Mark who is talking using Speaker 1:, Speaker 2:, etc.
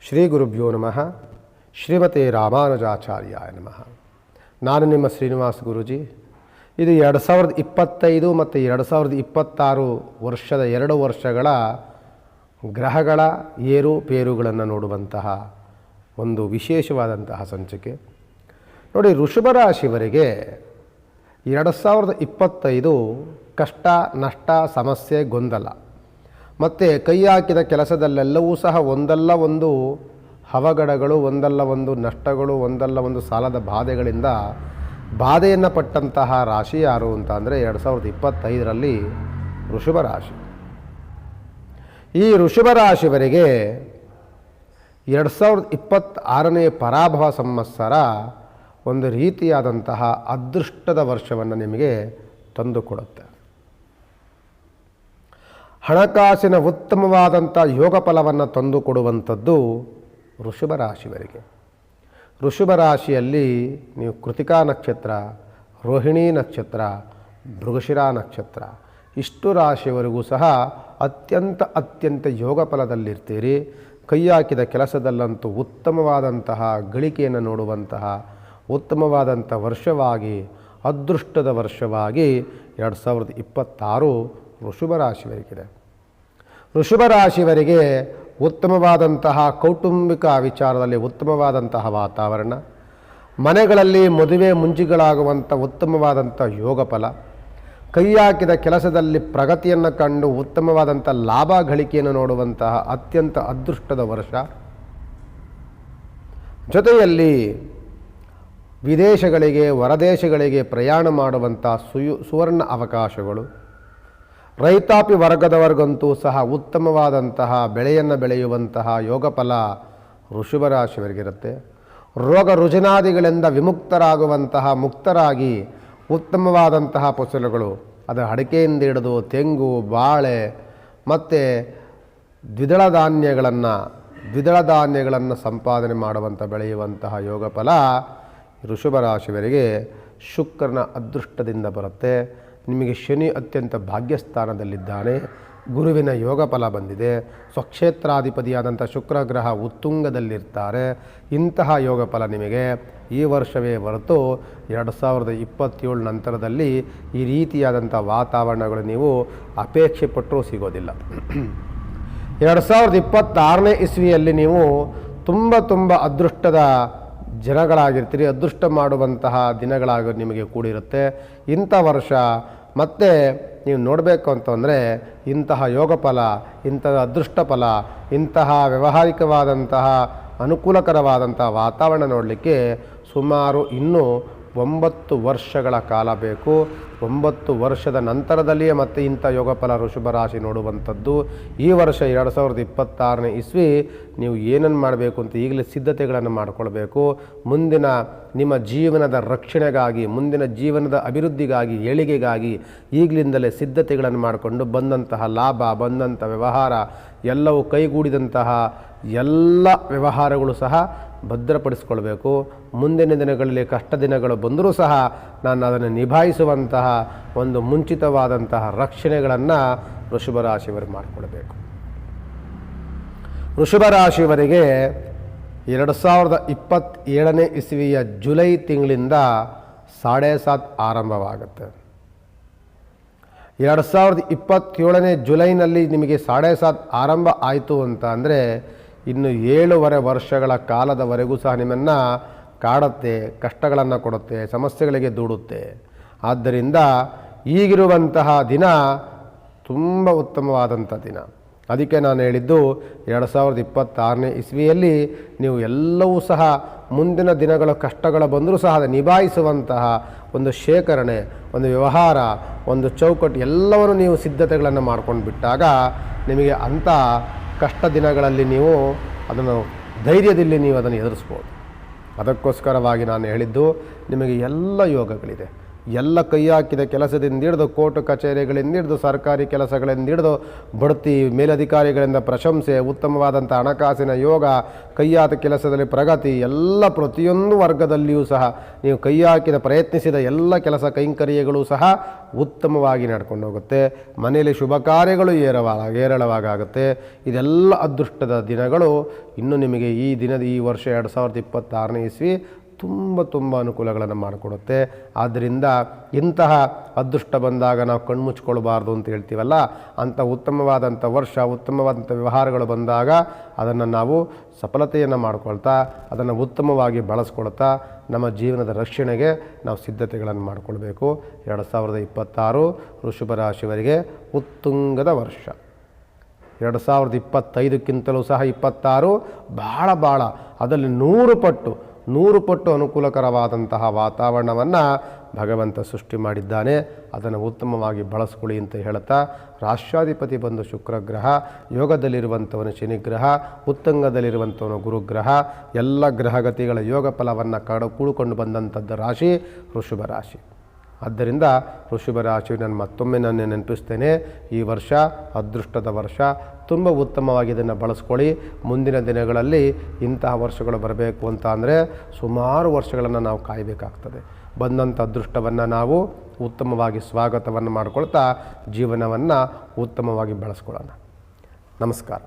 Speaker 1: ಶ್ರೀ ಗುರುಭ್ಯೋ ನಮಃ. ಶ್ರೀಮತೆ ರಾಮಾನುಜಾಚಾರ್ಯಾಯ ನಮಃ. ನಾನು ನಿಮ್ಮ ಶ್ರೀನಿವಾಸ್ ಗುರೂಜಿ. ಇದು 2025 ಮತ್ತು 2026 ವರ್ಷದ 2 ವರ್ಷಗಳ ಗ್ರಹಗಳ ಏರುಪೇರುಗಳನ್ನು ನೋಡುವಂತಹ ಒಂದು ವಿಶೇಷವಾದಂತಹ ಸಂಚಿಕೆ ನೋಡಿ. ವೃಷಭ ರಾಶಿಯವರಿಗೆ 2025 ಕಷ್ಟ, ನಷ್ಟ, ಸಮಸ್ಯೆ, ಗೊಂದಲ ಮತ್ತು ಕೈ ಹಾಕಿದ ಕೆಲಸದಲ್ಲೆಲ್ಲವೂ ಸಹ ಒಂದಲ್ಲ ಒಂದು ಅವಘಡಗಳು, ಒಂದಲ್ಲ ಒಂದು ನಷ್ಟಗಳು, ಒಂದಲ್ಲ ಒಂದು ಸಾಲದ ಬಾಧೆಗಳಿಂದ ಬಾಧೆಯನ್ನು ಪಟ್ಟಂತಹ ರಾಶಿ ಯಾರು ಅಂತ ಅಂದರೆ 2025ರಲ್ಲಿ ವೃಷಭ ರಾಶಿ. ಈ ವೃಷಭ ರಾಶಿಯವರಿಗೆ 2026ನೇ ಪರಾಭವ ಸಂವತ್ಸರ ಒಂದು ರೀತಿಯಾದಂತಹ ಅದೃಷ್ಟದ ವರ್ಷವನ್ನು ನಿಮಗೆ ತಂದುಕೊಡುತ್ತೆ. ಹಣಕಾಸಿನ ಉತ್ತಮವಾದಂಥ ಯೋಗ ಫಲವನ್ನು ತಂದುಕೊಡುವಂಥದ್ದು ವೃಷಭ ರಾಶಿಯವರಿಗೆ. ವೃಷಭ ರಾಶಿಯಲ್ಲಿ ನೀವು ಕೃತಿಕಾ ನಕ್ಷತ್ರ, ರೋಹಿಣಿ ನಕ್ಷತ್ರ, ಮೃಗಶಿರ ನಕ್ಷತ್ರ ಇಷ್ಟು ರಾಶಿಯವರೆಗೂ ಸಹ ಅತ್ಯಂತ ಯೋಗ ಫಲದಲ್ಲಿರ್ತೀರಿ. ಕೈ ಹಾಕಿದ ಕೆಲಸದಲ್ಲಂತೂ ಉತ್ತಮವಾದಂತಹ ಗಳಿಕೆಯನ್ನು ನೋಡುವಂತಹ ಉತ್ತಮವಾದಂಥ ವರ್ಷವಾಗಿ, ಅದೃಷ್ಟದ ವರ್ಷವಾಗಿ 2026 ವೃಷಭ ರಾಶಿಯವರಿಗಿದೆ. ವೃಷಭ ರಾಶಿಯವರಿಗೆ ಉತ್ತಮವಾದಂತಹ ಕೌಟುಂಬಿಕ ವಿಚಾರದಲ್ಲಿ ಉತ್ತಮವಾದಂತಹ ವಾತಾವರಣ, ಮನೆಗಳಲ್ಲಿ ಮದುವೆ ಮುಂಜಿಗಳಾಗುವಂಥ ಉತ್ತಮವಾದಂಥ ಯೋಗ ಫಲ, ಕೈ ಹಾಕಿದ ಕೆಲಸದಲ್ಲಿ ಪ್ರಗತಿಯನ್ನು ಕಂಡು ಉತ್ತಮವಾದಂಥ ಲಾಭ ಗಳಿಕೆಯನ್ನು ನೋಡುವಂತಹ ಅತ್ಯಂತ ಅದೃಷ್ಟದ ವರ್ಷ. ಜೊತೆಯಲ್ಲಿ ವಿದೇಶಗಳಿಗೆ, ಹೊರದೇಶಗಳಿಗೆ ಪ್ರಯಾಣ ಮಾಡುವಂಥ ಸುವರ್ಣ ಅವಕಾಶಗಳು. ರೈತಾಪಿ ವರ್ಗದವರಿಗಂತೂ ಸಹ ಉತ್ತಮವಾದಂತಹ ಬೆಳೆಯನ್ನು ಬೆಳೆಯುವಂತಹ ಯೋಗ ಫಲ ವೃಷಭ ರಾಶಿಯವರಿಗಿರುತ್ತೆ. ರೋಗ ರುಜಿನಾದಿಗಳಿಂದ ವಿಮುಕ್ತರಾಗುವಂತಹ, ಮುಕ್ತರಾಗಿ ಉತ್ತಮವಾದಂತಹ ಫಸಲುಗಳು, ಅದು ಅಡಿಕೆಯಿಂದ ಹಿಡಿದು ತೆಂಗು, ಬಾಳೆ ಮತ್ತು ದ್ವಿದಳ ಧಾನ್ಯಗಳನ್ನು ಸಂಪಾದನೆ ಮಾಡುವಂಥ ಬೆಳೆಯುವಂತಹ ಯೋಗ ಫಲ ವೃಷಭ ರಾಶಿಯವರಿಗೆ ಶುಕ್ರನ ಅದೃಷ್ಟದಿಂದ ಬರುತ್ತೆ. ನಿಮಗೆ ಶನಿ ಅತ್ಯಂತ ಭಾಗ್ಯಸ್ಥಾನದಲ್ಲಿದ್ದಾನೆ. ಗುರುವಿನ ಯೋಗ ಫಲ ಬಂದಿದೆ. ಸ್ವಕ್ಷೇತ್ರಾಧಿಪತಿಯಾದಂಥ ಶುಕ್ರ ಗ್ರಹ ಉತ್ತುಂಗದಲ್ಲಿರ್ತಾರೆ. ಇಂತಹ ಯೋಗ ಫಲ ನಿಮಗೆ ಈ ವರ್ಷವೇ ಹೊರತು 2027 ನಂತರದಲ್ಲಿ ಈ ರೀತಿಯಾದಂಥ ವಾತಾವರಣಗಳು ನೀವು ಅಪೇಕ್ಷೆ ಪಟ್ಟರೂ ಸಿಗೋದಿಲ್ಲ. 2026ನೇ ಇಸ್ವಿಯಲ್ಲಿ ನೀವು ತುಂಬ ಅದೃಷ್ಟದ ಜನಗಳಾಗಿರ್ತೀರಿ. ಅದೃಷ್ಟ ಮಾಡುವಂತಹ ದಿನಗಳಾಗಿ ನಿಮಗೆ ಕೂಡಿರುತ್ತೆ ಇಂಥ ವರ್ಷ. ಮತ್ತು ನೀವು ನೋಡಬೇಕು ಅಂತಂದರೆ ಇಂತಹ ಯೋಗ ಫಲ, ಇಂತಹ ಅದೃಷ್ಟ ಫಲ, ಇಂತಹ ವ್ಯಾವಹಾರಿಕವಾದಂತಹ ಅನುಕೂಲಕರವಾದಂತಹ ವಾತಾವರಣ ನೋಡಲಿಕ್ಕೆ ಸುಮಾರು ಇನ್ನೂ 9 ವರ್ಷಗಳ ಕಾಲ ಬೇಕು. 9 ವರ್ಷದ ನಂತರದಲ್ಲಿಯೇ ಮತ್ತೆ ಇಂಥ ಯೋಗ ಫಲ ವೃಷಭ ರಾಶಿ ನೋಡುವಂಥದ್ದು. ಈ ವರ್ಷ 2026ನೇ ಇಸ್ವಿ ನೀವು ಏನನ್ನು ಮಾಡಬೇಕು ಅಂತ ಈಗಲೇ ಸಿದ್ಧತೆಗಳನ್ನು ಮಾಡಿಕೊಳ್ಬೇಕು. ಮುಂದಿನ ನಿಮ್ಮ ಜೀವನದ ರಕ್ಷಣೆಗಾಗಿ, ಮುಂದಿನ ಜೀವನದ ಅಭಿವೃದ್ಧಿಗಾಗಿ, ಏಳಿಗೆಗಾಗಿ ಈಗಲಿಂದಲೇ ಸಿದ್ಧತೆಗಳನ್ನು ಮಾಡಿಕೊಂಡು ಬಂದಂತಹ ಲಾಭ, ಬಂದಂಥ ವ್ಯವಹಾರ ಎಲ್ಲವೂ ಕೈಗೂಡಿದಂತಹ ಎಲ್ಲ ವ್ಯವಹಾರಗಳು ಸಹ ಭದ್ರಪಡಿಸ್ಕೊಳ್ಬೇಕು. ಮುಂದಿನ ದಿನಗಳಲ್ಲಿ ಕಷ್ಟ ದಿನಗಳು ಬಂದರೂ ಸಹ ನಾನು ಅದನ್ನು ನಿಭಾಯಿಸುವಂತಹ ಒಂದು ಮುಂಚಿತವಾದಂತಹ ರಕ್ಷಣೆಗಳನ್ನು ವೃಷಭ ರಾಶಿಯವರು ಮಾಡಿಕೊಳ್ಬೇಕು. ವೃಷಭ ರಾಶಿಯವರಿಗೆ 2027ನೇ ಇಸ್ವಿಯ ಜುಲೈ ತಿಂಗಳಿಂದ 7.5 ಆರಂಭವಾಗುತ್ತೆ. 2027ನೇ ಜುಲೈನಲ್ಲಿ ನಿಮಗೆ 7.5 ಆರಂಭ ಆಯಿತು ಅಂತ ಅಂದರೆ ಇನ್ನು 7.5 ವರ್ಷಗಳ ಕಾಲದವರೆಗೂ ಸಹ ನಿಮ್ಮನ್ನು ಕಾಡುತ್ತೆ, ಕಷ್ಟಗಳನ್ನು ಕೊಡುತ್ತೆ, ಸಮಸ್ಯೆಗಳಿಗೆ ದೂಡುತ್ತೆ. ಆದ್ದರಿಂದ ಈಗಿರುವಂತಹ ದಿನ ತುಂಬ ಉತ್ತಮವಾದಂಥ ದಿನ. ಅದಕ್ಕೆ ನಾನು ಹೇಳಿದ್ದು 2026ನೇ ಇಸ್ವಿಯಲ್ಲಿ ನೀವು ಎಲ್ಲವೂ ಸಹ ಮುಂದಿನ ದಿನಗಳ ಕಷ್ಟಗಳು ಬಂದರೂ ಸಹ ಅದು ನಿಭಾಯಿಸುವಂತಹ ಒಂದು ಶೇಖರಣೆ, ಒಂದು ವ್ಯವಹಾರ, ಒಂದು ಚೌಕಟ್ಟು ಎಲ್ಲವನ್ನು ನೀವು ಸಿದ್ಧತೆಗಳನ್ನು ಮಾಡ್ಕೊಂಡು ಬಿಟ್ಟಾಗ ನಿಮಗೆ ಅಂಥ ಕಷ್ಟ ದಿನಗಳಲ್ಲಿ ನೀವು ಅದನ್ನು ಧೈರ್ಯದಲ್ಲಿ ನೀವು ಅದನ್ನು ಎದುರಿಸ್ಬೋದು. ಅದಕ್ಕೋಸ್ಕರವಾಗಿ ನಾನು ಹೇಳಿದ್ದು ನಿಮಗೆ ಎಲ್ಲ ಯೋಗಗಳಿದೆ. ಎಲ್ಲ ಕೈ ಹಾಕಿದ ಕೆಲಸದಿಂದ ಹಿಡಿದು ಕೋರ್ಟ್ ಕಚೇರಿಗಳಿಂದ ಹಿಡಿದು ಸರ್ಕಾರಿ ಕೆಲಸಗಳಿಂದ ಹಿಡಿದು ಬಡ್ತಿ, ಮೇಲಧಿಕಾರಿಗಳಿಂದ ಪ್ರಶಂಸೆ, ಉತ್ತಮವಾದಂಥ ಹಣಕಾಸಿನ ಯೋಗ, ಕೈಯಾದ ಕೆಲಸದಲ್ಲಿ ಪ್ರಗತಿ, ಎಲ್ಲ ಪ್ರತಿಯೊಂದು ವರ್ಗದಲ್ಲಿಯೂ ಸಹ ನೀವು ಕೈ ಹಾಕಿದ ಪ್ರಯತ್ನಿಸಿದ ಎಲ್ಲ ಕೆಲಸ ಕೈಂಕರ್ಯಗಳು ಸಹ ಉತ್ತಮವಾಗಿ ನಡ್ಕೊಂಡು ಹೋಗುತ್ತೆ. ಮನೆಯಲ್ಲಿ ಶುಭ ಕಾರ್ಯಗಳು ಏರಳವಾಗುತ್ತೆ. ಇದೆಲ್ಲ ಅದೃಷ್ಟದ ದಿನಗಳು. ಇನ್ನು ನಿಮಗೆ ಈ ವರ್ಷ 2026ನೇ ಇಸ್ವಿ ತುಂಬ ಅನುಕೂಲಗಳನ್ನು ಮಾಡಿಕೊಡುತ್ತೆ. ಆದ್ದರಿಂದ ಇಂತಹ ಅದೃಷ್ಟ ಬಂದಾಗ ನಾವು ಕಣ್ಮುಚ್ಕೊಳ್ಬಾರ್ದು ಅಂತ ಹೇಳ್ತೀವಲ್ಲ, ಅಂಥ ಉತ್ತಮವಾದಂಥ ವರ್ಷ, ಉತ್ತಮವಾದಂಥ ವ್ಯವಹಾರಗಳು ಬಂದಾಗ ಅದನ್ನು ನಾವು ಸಫಲತೆಯನ್ನು ಮಾಡ್ಕೊಳ್ತಾ, ಅದನ್ನು ಉತ್ತಮವಾಗಿ ಬಳಸ್ಕೊಳ್ತಾ ನಮ್ಮ ಜೀವನದ ರಕ್ಷಣೆಗೆ ನಾವು ಸಿದ್ಧತೆಗಳನ್ನು ಮಾಡಿಕೊಳ್ಬೇಕು. 2026 ವೃಷಭ ರಾಶಿಯವರಿಗೆ ಉತ್ತುಂಗದ ವರ್ಷ. 2025ಕ್ಕಿಂತಲೂ ಸಹ 26 ಭಾಳ ಅದರಲ್ಲಿ 100 ಪಟ್ಟು ಅನುಕೂಲಕರವಾದಂತಹ ವಾತಾವರಣವನ್ನು ಭಗವಂತ ಸೃಷ್ಟಿ ಮಾಡಿದ್ದಾನೆ. ಅದನ್ನು ಉತ್ತಮವಾಗಿ ಬಳಸ್ಕೊಳ್ಳಿ ಅಂತ ಹೇಳ್ತಾ, ರಾಷ್ಟ್ರಾಧಿಪತಿ ಬಂದು ಶುಕ್ರಗ್ರಹ, ಯೋಗದಲ್ಲಿರುವಂಥವನು ಶನಿಗ್ರಹ, ಉತ್ತುಂಗದಲ್ಲಿರುವಂಥವನು ಗುರುಗ್ರಹ, ಎಲ್ಲ ಗ್ರಹಗತಿಗಳ ಯೋಗ ಫಲವನ್ನು ಕೂಡಿಕೊಂಡು ಬಂದಂಥದ್ದು ರಾಶಿ ವೃಷಭ ರಾಶಿ. ಆದ್ದರಿಂದ ವೃಷಭ ರಾಶಿ ಮತ್ತೊಮ್ಮೆ ನಾನು ನೆನಪಿಸ್ತೇನೆ, ಈ ವರ್ಷ ಅದೃಷ್ಟದ ವರ್ಷ. ತುಂಬ ಉತ್ತಮವಾಗಿ ಇದನ್ನು ಬಳಸ್ಕೊಳ್ಳಿ. ಮುಂದಿನ ದಿನಗಳಲ್ಲಿ ಇಂತಹ ವರ್ಷಗಳು ಬರಬೇಕು ಅಂತ ಅಂದರೆ ಸುಮಾರು ವರ್ಷಗಳನ್ನು ನಾವು ಕಾಯಬೇಕಾಗ್ತದೆ. ಬಂದಂಥ ಅದೃಷ್ಟವನ್ನು ನಾವು ಉತ್ತಮವಾಗಿ ಸ್ವಾಗತವನ್ನು ಮಾಡಿಕೊಳ್ತಾ ಜೀವನವನ್ನು ಉತ್ತಮವಾಗಿ ಬಳಸ್ಕೊಳ್ಳೋಣ. ನಮಸ್ಕಾರ.